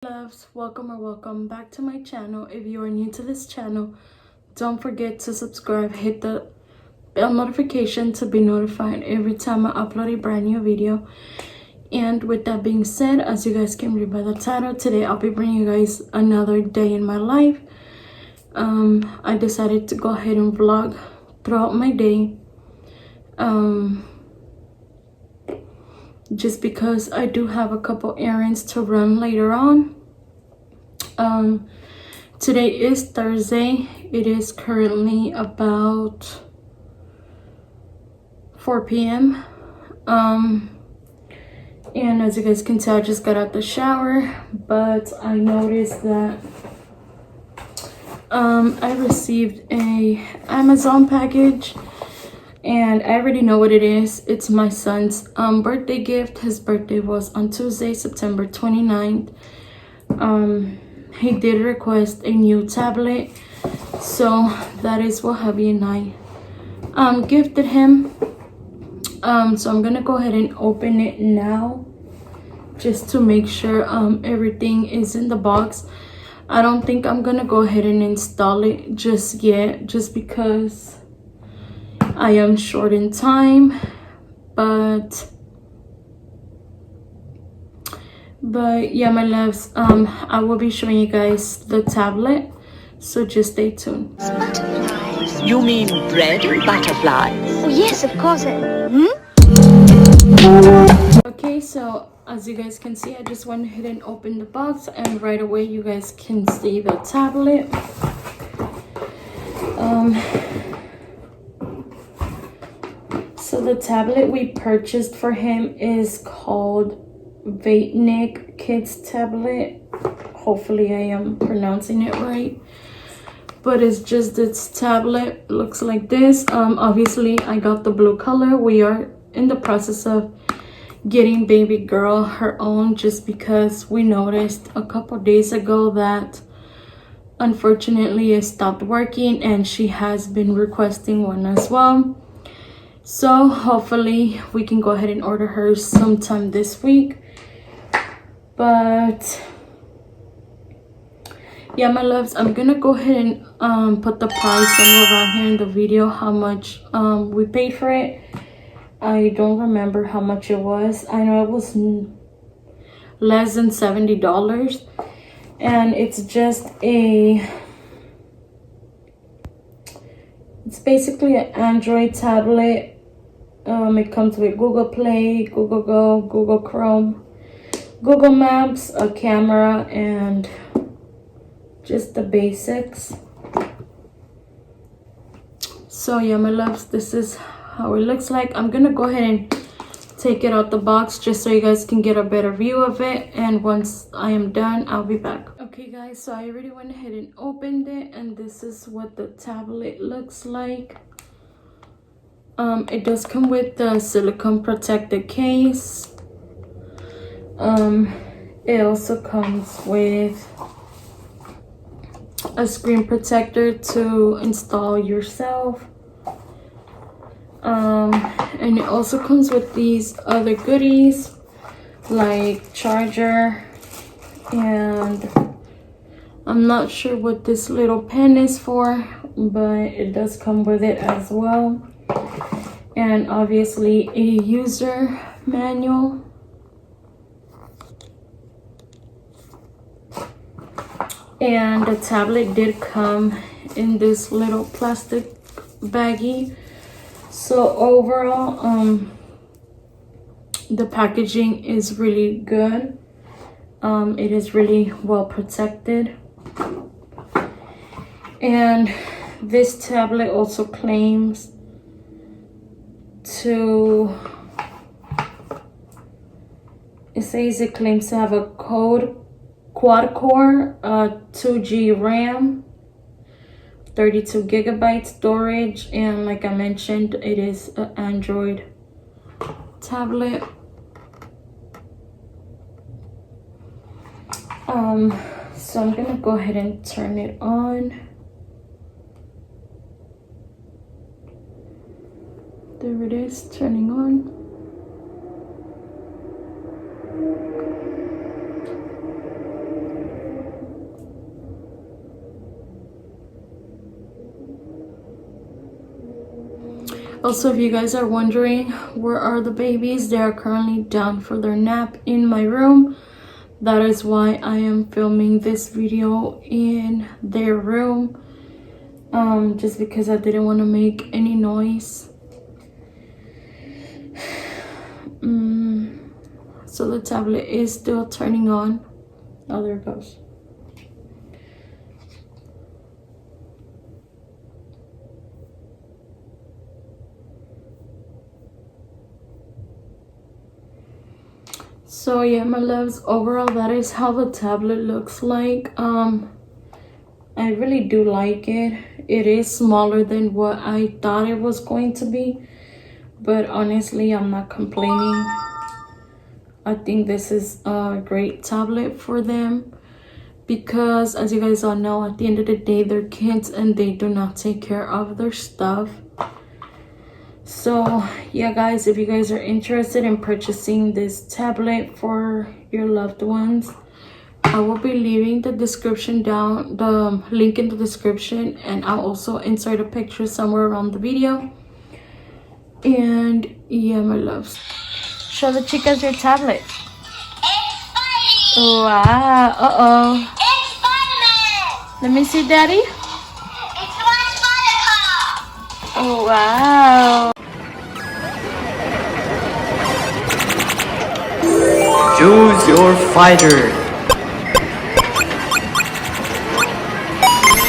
Loves, welcome back to my channel. If you are new to this channel, don't forget to subscribe, hit the bell notification to be notified every time I upload a brand new video. And with that being said, as you guys can read by the title, today I'll be bringing you guys another day in my life. I decided to go ahead and vlog throughout my day, just because I do have a couple errands to run later on. Today is Thursday. It is currently about 4 p.m. And as you guys can tell, I just got out the shower, but I noticed that I received a Amazon package, and I already know what it is. It's my son's birthday gift. His birthday was on Tuesday, September 29th. He did request a new tablet, so that is what hubby and I gifted him. So I'm gonna go ahead and open it now, just to make sure everything is in the box. I don't think I'm gonna go ahead and install it just yet, just because I am short in time. But yeah, my loves, I will be showing you guys the tablet, so just stay tuned. Butterflies. You mean bread and butterflies? Oh yes, of course. Okay, so as you guys can see, I just went ahead and opened the box, and right away you guys can see the tablet. So the tablet we purchased for him is called Vaitnik Kids Tablet. Hopefully I am pronouncing it right, but it's just this tablet. It looks like this. Obviously I got the blue color. We are in the process of getting baby girl her own, just because we noticed a couple days ago that unfortunately it stopped working, and she has been requesting one as well. So hopefully we can go ahead and order her sometime this week. But yeah, my loves, I'm gonna go ahead and put the price somewhere around here in the video, how much we paid for it. I don't remember how much it was. I know it was less than $70, and it's just it's basically an Android tablet. It comes with Google Play, Google Go, Google Chrome, Google Maps, a camera, and just the basics. So yeah, my loves, this is how it looks like. I'm gonna go ahead and take it out the box just so you guys can get a better view of it, and once I am done, I'll be back. Okay guys, so I already went ahead and opened it, and this is what the tablet looks like. It does come with the silicone protected case. It also comes with a screen protector to install yourself. And it also comes with these other goodies like charger, and I'm not sure what this little pen is for, but it does come with it as well. And obviously a user manual. And the tablet did come in this little plastic baggie. So overall, the packaging is really good. It is really well protected. And this tablet also claims to, it claims to have a quad core, 2G RAM, 32 gigabyte storage, and like I mentioned, it is an Android tablet. So I'm gonna go ahead and turn it on. There it is, turning on. Also, if you guys are wondering where are the babies, they are currently down for their nap in my room. That is why I am filming this video in their room, just because I didn't want to make any noise. So the tablet is still turning on. Oh, there it goes. So yeah, my loves, overall that is how the tablet looks like. I really do like it. It is smaller than what I thought it was going to be, but honestly, I'm not complaining. I think this is a great tablet for them because, as you guys all know, at the end of the day, they're kids and they do not take care of their stuff. So yeah, guys, if you guys are interested in purchasing this tablet for your loved ones, I will be leaving the description down, the link in the description, and I'll also insert a picture somewhere around the video. And yeah, my loves, show the chicas your tablet. Wow. Uh-oh. It's Spider-Man! Let me see, Daddy. It's my Spider-Car! Oh, wow. Choose your fighter.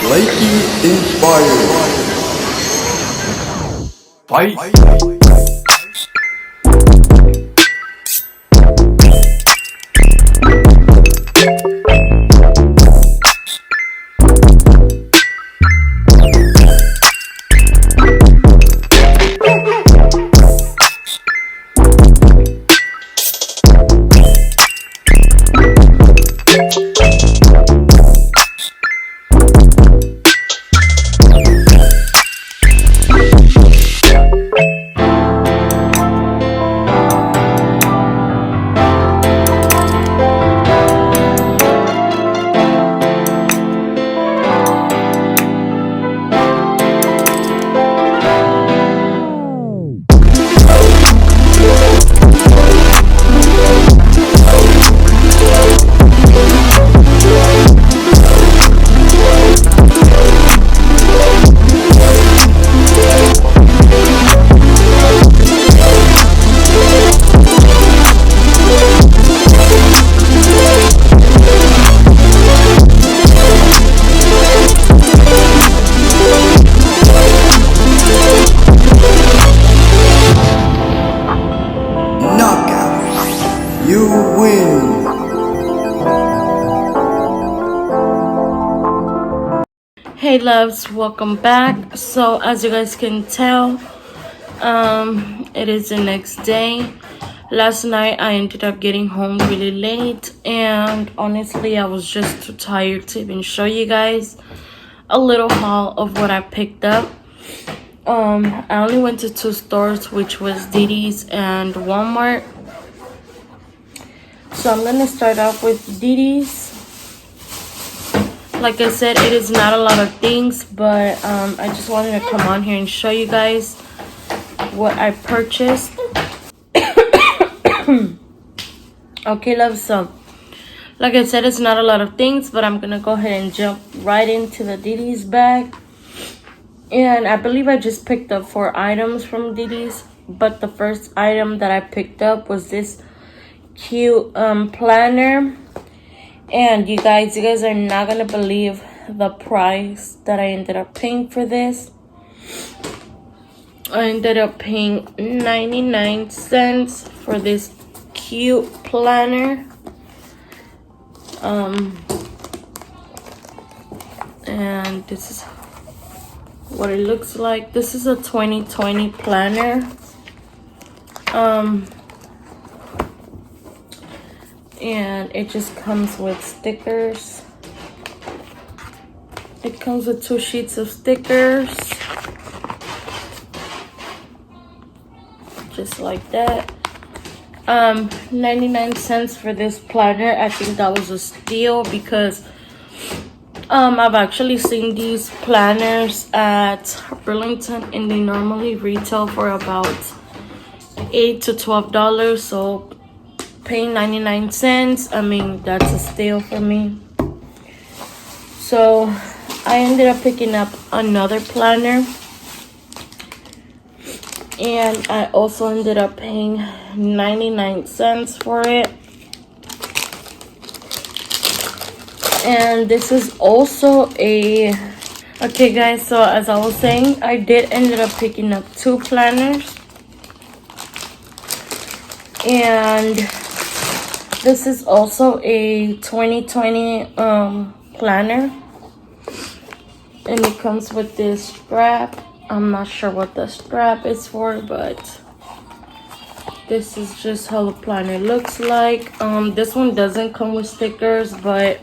Slightly inspired. Fight. You win! Hey loves, welcome back. So as you guys can tell, it is the next day. Last night I ended up getting home really late, and honestly I was just too tired to even show you guys a little haul of what I picked up. I only went to 2 stores, which was Didi's and Walmart. So I'm gonna start off with Didi's. Like I said, it is not a lot of things, but I just wanted to come on here and show you guys what I purchased. Okay, love, so like I said, it's not a lot of things, but I'm gonna go ahead and jump right into the Didi's bag. And I believe I just picked up 4 items from Didi's, but the first item that I picked up was this cute planner. And you guys are not gonna believe the price that I ended up paying for this. I ended up paying 99 cents for this cute planner. And this is what it looks like. This is a 2020 planner. And it just comes with stickers. It comes with 2 sheets of stickers, just like that. 99 cents for this planner. I think that was a steal because I've actually seen these planners at Burlington, and they normally retail for about $8 to $12. So paying 99 cents, I mean, that's a steal for me. So I ended up picking up another planner, and I also ended up paying 99 cents for it. And this is also a, okay guys, so as I was saying, I did ended up picking up 2 planners. And this is also a 2020 planner, and it comes with this strap. I'm not sure what the strap is for, but this is just how the planner looks like. This one doesn't come with stickers, but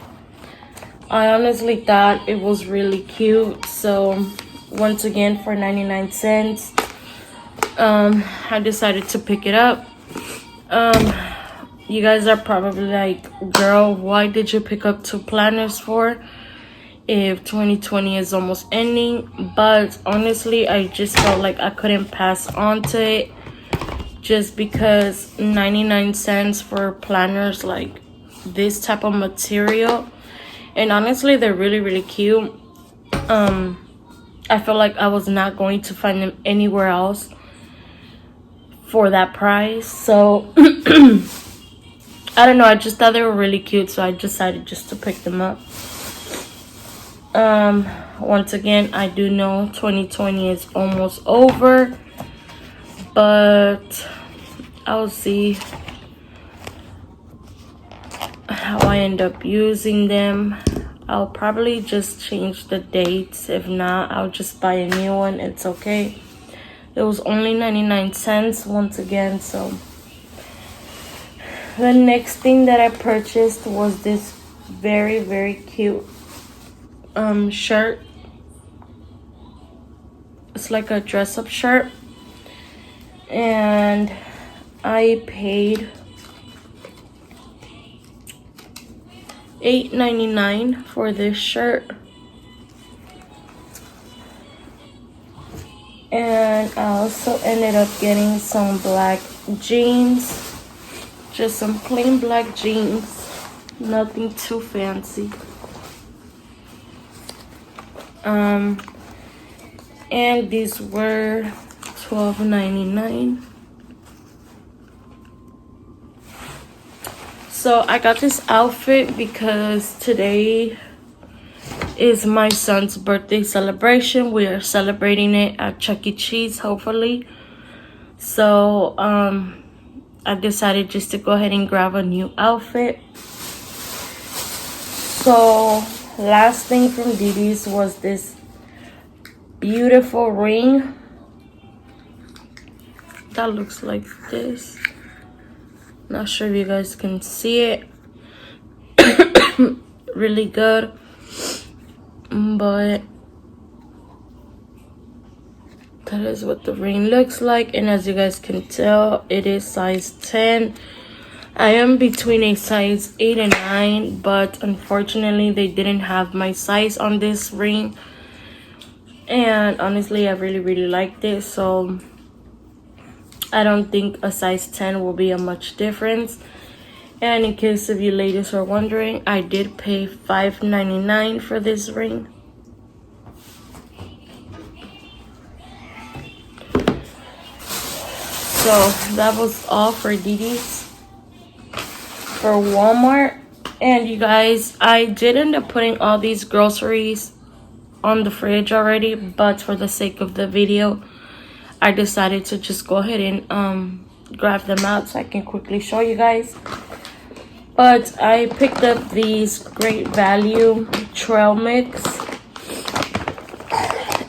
I honestly thought it was really cute. So once again, for 99 cents, I decided to pick it up. You guys are probably like, girl, why did you pick up 2 planners for if 2020 is almost ending? But honestly, I just felt like I couldn't pass on to it, just because 99 cents for planners like this type of material, and honestly they're really cute. I feel like I was not going to find them anywhere else for that price. So I don't know, I just thought they were really cute, so I decided just to pick them up. Once again, I do know 2020 is almost over, but I'll see how I end up using them. I'll probably just change the dates. If not, I'll just buy a new one. It's okay. It was only 99 cents once again. So the next thing that I purchased was this very cute shirt. It's like a dress-up shirt, and I paid $8.99 for this shirt. And I also ended up getting some black jeans, just some plain black jeans, nothing too fancy. And these were $12.99. So I got this outfit because today is my son's birthday celebration. We are celebrating it at Chuck E. Cheese, hopefully. So I decided just to go ahead and grab a new outfit. So last thing from Didi's was this beautiful ring that looks like this. Not sure if you guys can see it. Really good, but that is what the ring looks like. And as you guys can tell, it is size 10. I am between a size 8 and 9, but unfortunately they didn't have my size on this ring, and honestly I really liked it. So I don't think a size 10 will be a much difference. And in case of you ladies are wondering, I did pay $5.99 for this ring. So that was all for Didi's for Walmart. And you guys, I did end up putting all these groceries on the fridge already, but for the sake of the video, I decided to just go ahead and grab them out so I can quickly show you guys. But I picked up these Great Value trail mix,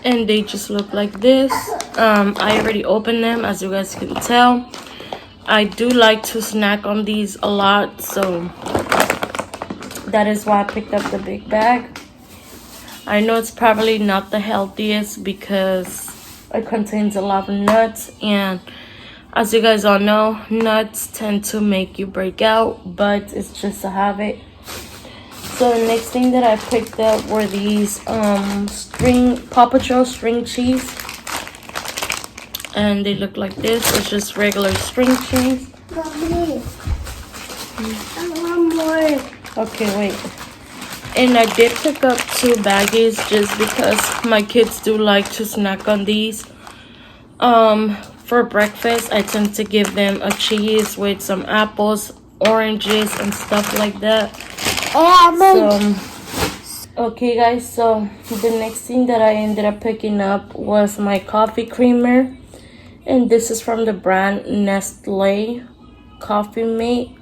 and they just look like this. I already opened them, as you guys can tell. I do like to snack on these a lot, so that is why I picked up the big bag. I know it's probably not the healthiest because it contains a lot of nuts, and as you guys all know, nuts tend to make you break out, but it's just a habit. So the next thing that I picked up were these Paw Patrol string cheese. And they look like this. It's just regular string cheese. Mommy, I want more. Okay, wait. And I did pick up 2 baggies just because my kids do like to snack on these. For breakfast, I tend to give them a cheese with some apples, oranges, and stuff like that. So, okay guys, so the next thing that I ended up picking up was my coffee creamer. And this is from the brand Nestle Coffee Mate.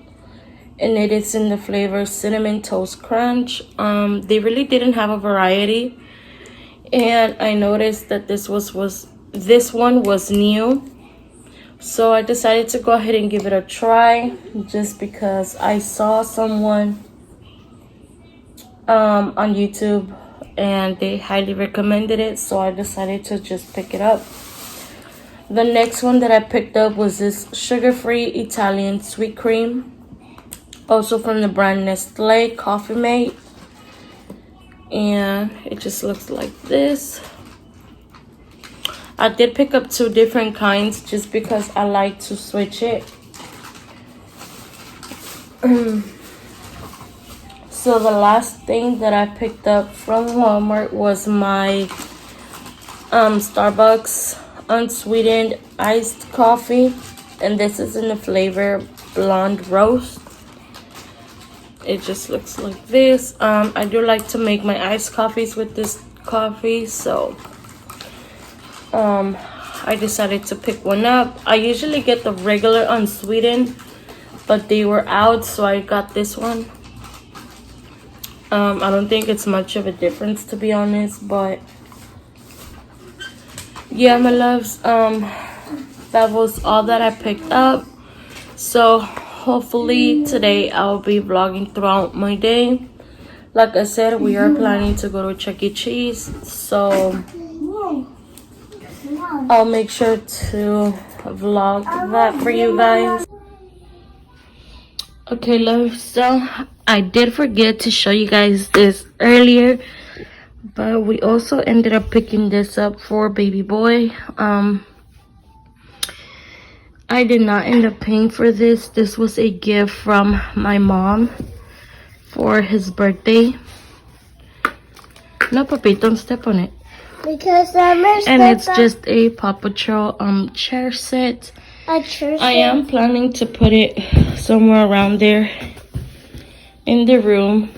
And it is in the flavor Cinnamon Toast Crunch. They really didn't have a variety. And I noticed that this one was new. So I decided to go ahead and give it a try. Just because I saw someone on YouTube and they highly recommended it. So I decided to just pick it up. The next one that I picked up was this sugar-free Italian sweet cream. Also from the brand Nestle Coffee Mate. And it just looks like this. I did pick up 2 different kinds just because I like to switch it. So the last thing that I picked up from Walmart was my Starbucks unsweetened iced coffee, and this is in the flavor Blonde Roast. It just looks like this. I do like to make my iced coffees with this coffee, so I decided to pick one up. I usually get the regular unsweetened, but they were out, so I got this one. I don't think it's much of a difference, to be honest, but yeah, my loves, that was all that I picked up. So hopefully today I'll be vlogging throughout my day. Like I said, we are planning to go to Chuck E. Cheese, so I'll make sure to vlog that for you guys. Okay, love, so I did forget to show you guys this earlier, but we also ended up picking this up for baby boy. I did not end up paying for this. This was a gift from my mom for his birthday. No, papi, don't step on it. Because and it's just a Paw Patrol chair set. I am planning to put it somewhere around there in the room.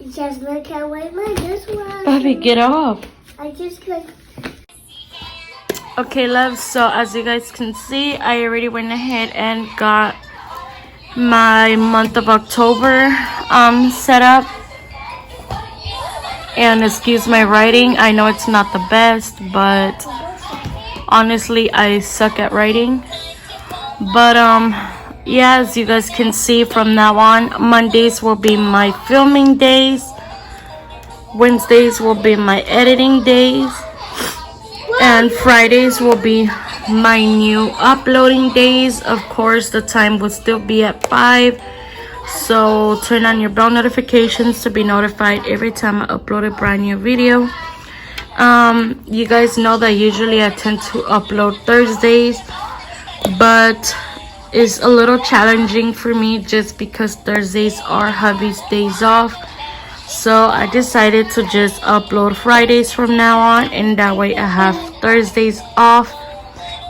Just look at what my this one. Papi, get off. I just could. Okay, love, so as you guys can see, I already went ahead and got my month of October set up. And excuse my writing, I know it's not the best, but honestly I suck at writing. But yeah, as you guys can see, from now on, Mondays will be my filming days, Wednesdays will be my editing days, and Fridays will be my new uploading days. Of course, the time will still be at 5, so turn on your bell notifications to be notified every time I upload a brand new video. You guys know that usually I tend to upload Thursdays, but it's a little challenging for me just because Thursdays are hubby's days off. So I decided to just upload Fridays from now on, and that way I have Thursdays off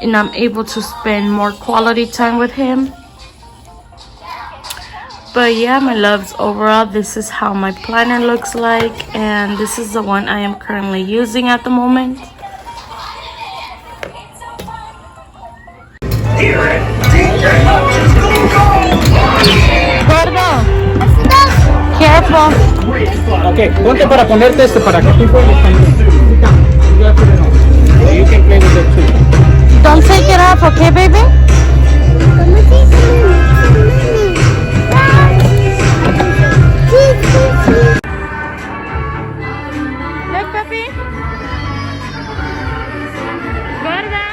and I'm able to spend more quality time with him. But yeah, my loves, overall this is how my planner looks like, and this is the one I am currently using at the moment. Careful. Okay, ponte para ponerte para que tú juegues también. You can play with it too. Don't take it off, okay, baby? Look, puppy. Gorda.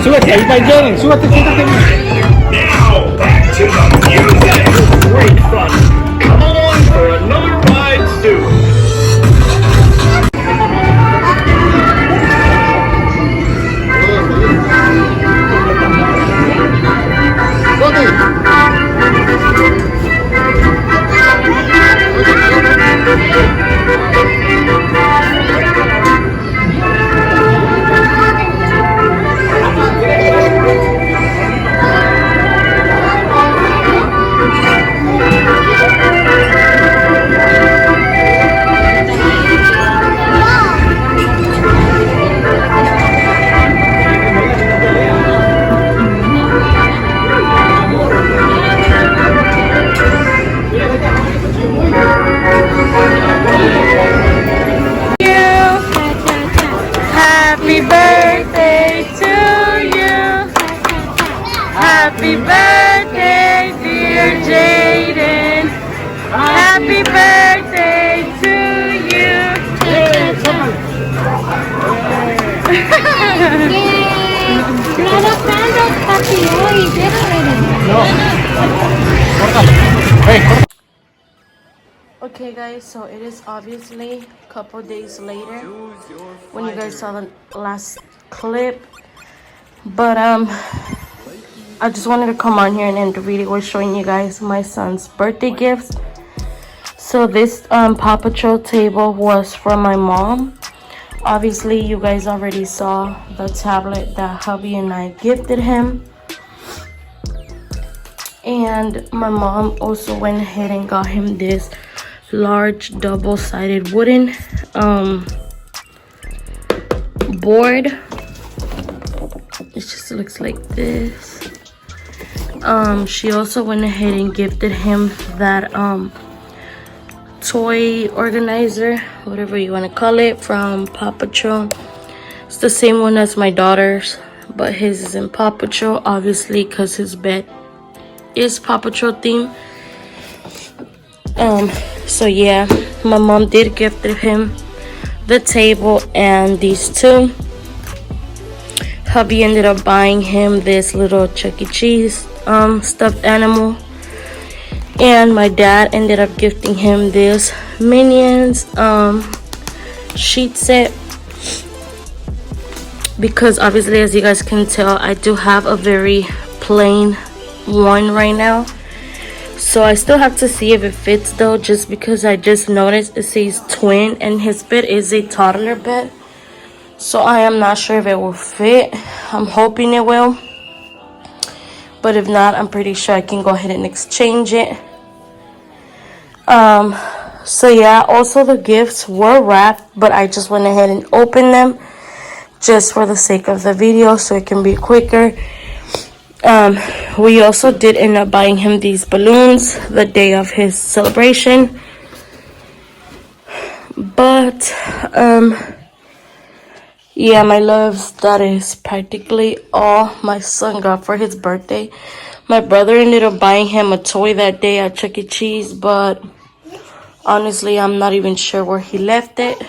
Súbete, ahí va Jalen. Súbete, siéntate. Now, back to the music. Great fun. Come on for another ride soon. Happy birthday to you. Happy birthday, dear Jaden. Happy birthday to you. Trabajando, papi, hoy, déjame. Okay guys, so it is obviously a couple days later when you guys saw the last clip, but I just wanted to come on here and end the video with showing you guys my son's birthday gifts. So this Paw Patrol table was from my mom. Obviously you guys already saw the tablet that hubby and I gifted him, and my mom also went ahead and got him this large double-sided wooden board. It just looks like this. She also went ahead and gifted him that toy organizer, whatever you want to call it, from Paw Patrol. It's the same one as my daughter's, but his is in Paw Patrol, obviously, because his bed is Paw Patrol theme. So yeah, my mom did gift him the table and these two. Hubby ended up buying him this little Chuck E. Cheese stuffed animal, and my dad ended up gifting him this Minions sheet set, because obviously, as you guys can tell, I do have a very plain one right now. So I still have to see if it fits though, just because I just noticed it says twin and his bed is a toddler bed. So I am not sure if it will fit. I'm hoping it will. But if not, I'm pretty sure I can go ahead and exchange it. So yeah, also the gifts were wrapped, but I just went ahead and opened them just for the sake of the video so it can be quicker. We also did end up buying him these balloons the day of his celebration, but yeah, my loves, that is practically all my son got for his birthday. My brother ended up buying him a toy that day at Chuck E. Cheese, but honestly, I'm not even sure where he left it.